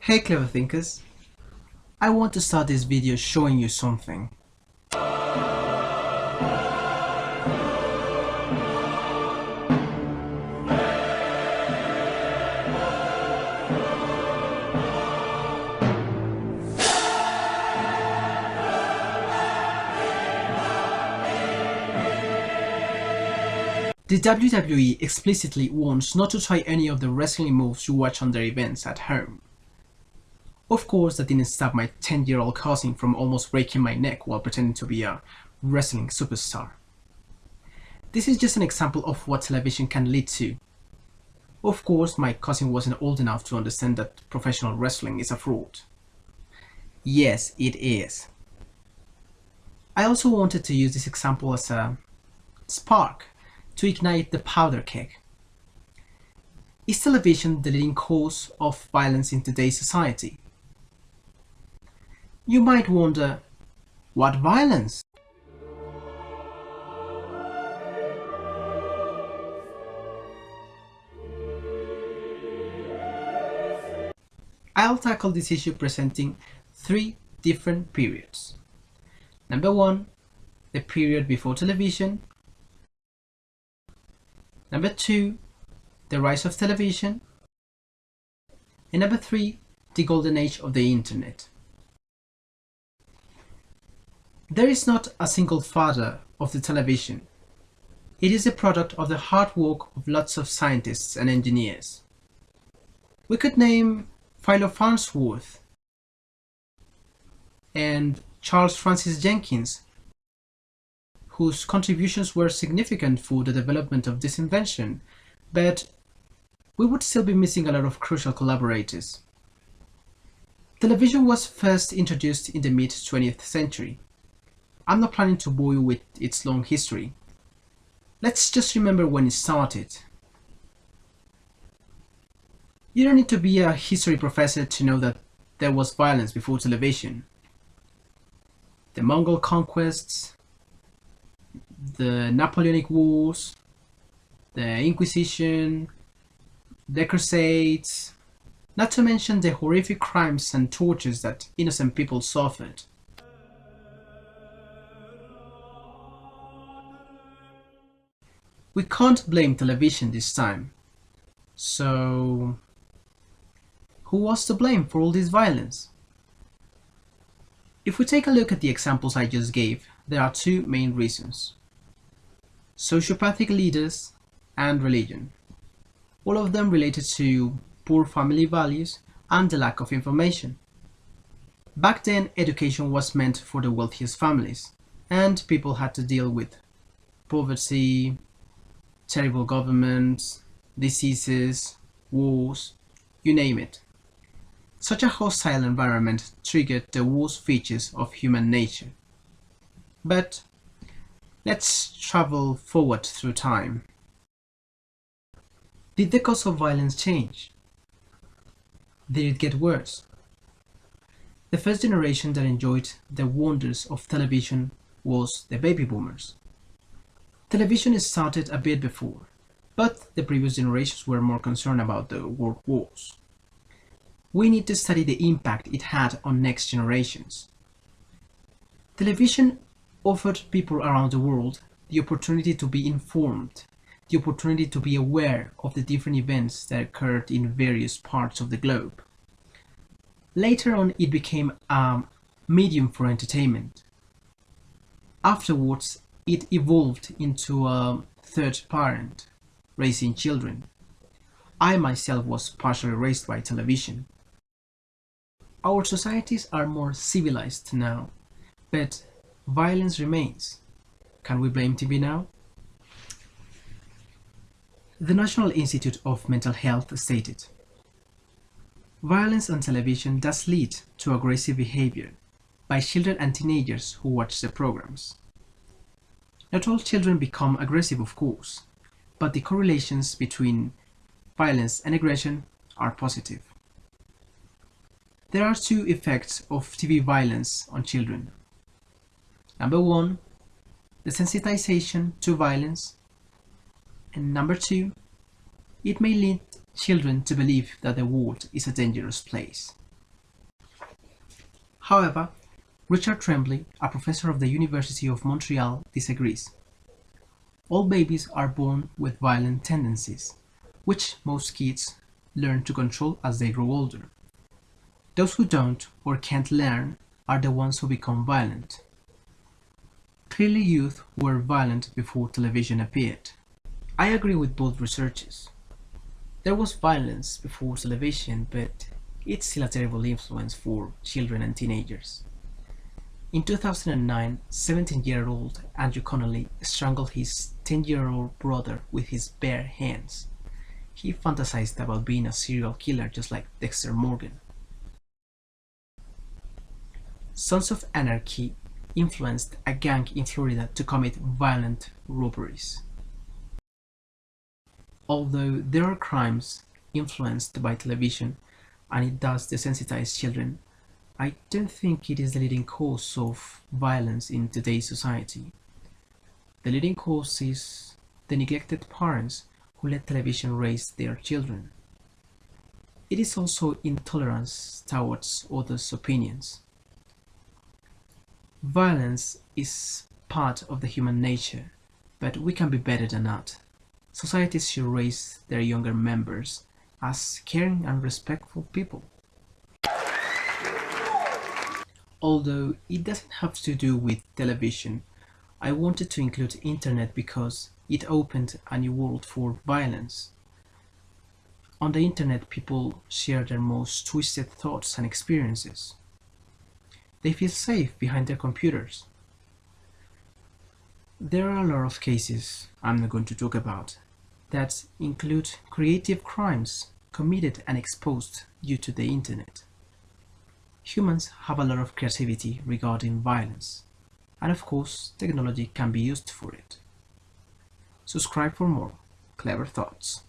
Hey clever thinkers, I want to start this video showing you something. The WWE explicitly warns not to try any of the wrestling moves you watch on their events at home. Of course, that didn't stop my 10-year-old cousin from almost breaking my neck while pretending to be a wrestling superstar. This is just an example of what television can lead to. Of course, my cousin wasn't old enough to understand that professional wrestling is a fraud. Yes, it is. I also wanted to use this example as a spark to ignite the powder keg. Is television the leading cause of violence in today's society? You might wonder, what violence? I'll tackle this issue presenting three different periods. Number one, the period before television. Number two, the rise of television. And number three, the golden age of the internet. There is not a single father of the television. It is a product of the hard work of lots of scientists and engineers. We could name Philo Farnsworth and Charles Francis Jenkins, whose contributions were significant for the development of this invention, but we would still be missing a lot of crucial collaborators. Television was first introduced in the mid-20th century. I'm not planning to bore you with its long history. Let's just remember when it started. You don't need to be a history professor to know that there was violence before television. The Mongol conquests, the Napoleonic Wars, the Inquisition, the Crusades, not to mention the horrific crimes and tortures that innocent people suffered. We can't blame television this time. So, who was to blame for all this violence? If we take a look at the examples I just gave, there are two main reasons: sociopathic leaders and religion, all of them related to poor family values and the lack of information. Back then, education was meant for the wealthiest families, and people had to deal with poverty, terrible governments, diseases, wars, you name it. Such a hostile environment triggered the worst features of human nature. But let's travel forward through time. Did the cause of violence change? Did it get worse? The first generation that enjoyed the wonders of television was the baby boomers. Television started a bit before, but the previous generations were more concerned about the world wars. We need to study the impact it had on next generations. Television offered people around the world the opportunity to be informed, the opportunity to be aware of the different events that occurred in various parts of the globe. Later on, it became a medium for entertainment. Afterwards, it evolved into a third parent, raising children. I myself was partially raised by television. Our societies are more civilized now, but violence remains. Can we blame TV now? The National Institute of Mental Health stated, "Violence on television does lead to aggressive behavior by children and teenagers who watch the programs. Not all children become aggressive, of course, but the correlations between violence and aggression are positive." There are two effects of TV violence on children. Number one, desensitization to violence. And number two, it may lead children to believe that the world is a dangerous place. However, Richard Tremblay, a professor of the University of Montreal, disagrees. All babies are born with violent tendencies, which most kids learn to control as they grow older. Those who don't or can't learn are the ones who become violent. Clearly youth were violent before television appeared. I agree with both researchers. There was violence before television, but it's still a terrible influence for children and teenagers. In 2009, 17-year-old Andrew Connolly strangled his 10-year-old brother with his bare hands. He fantasized about being a serial killer just like Dexter Morgan. Sons of Anarchy influenced a gang in Florida to commit violent robberies. Although there are crimes influenced by television and it does desensitize children, I don't think it is the leading cause of violence in today's society. The leading cause is the neglected parents who let television raise their children. It is also intolerance towards others' opinions. Violence is part of the human nature, but we can be better than that. Societies should raise their younger members as caring and respectful people. Although it doesn't have to do with television, I wanted to include internet because it opened a new world for violence. On the internet, people share their most twisted thoughts and experiences. They feel safe behind their computers. There are a lot of cases I'm not going to talk about that include creative crimes committed and exposed due to the internet. Humans have a lot of creativity regarding violence, and of course technology can be used for it. Subscribe for more clever thoughts.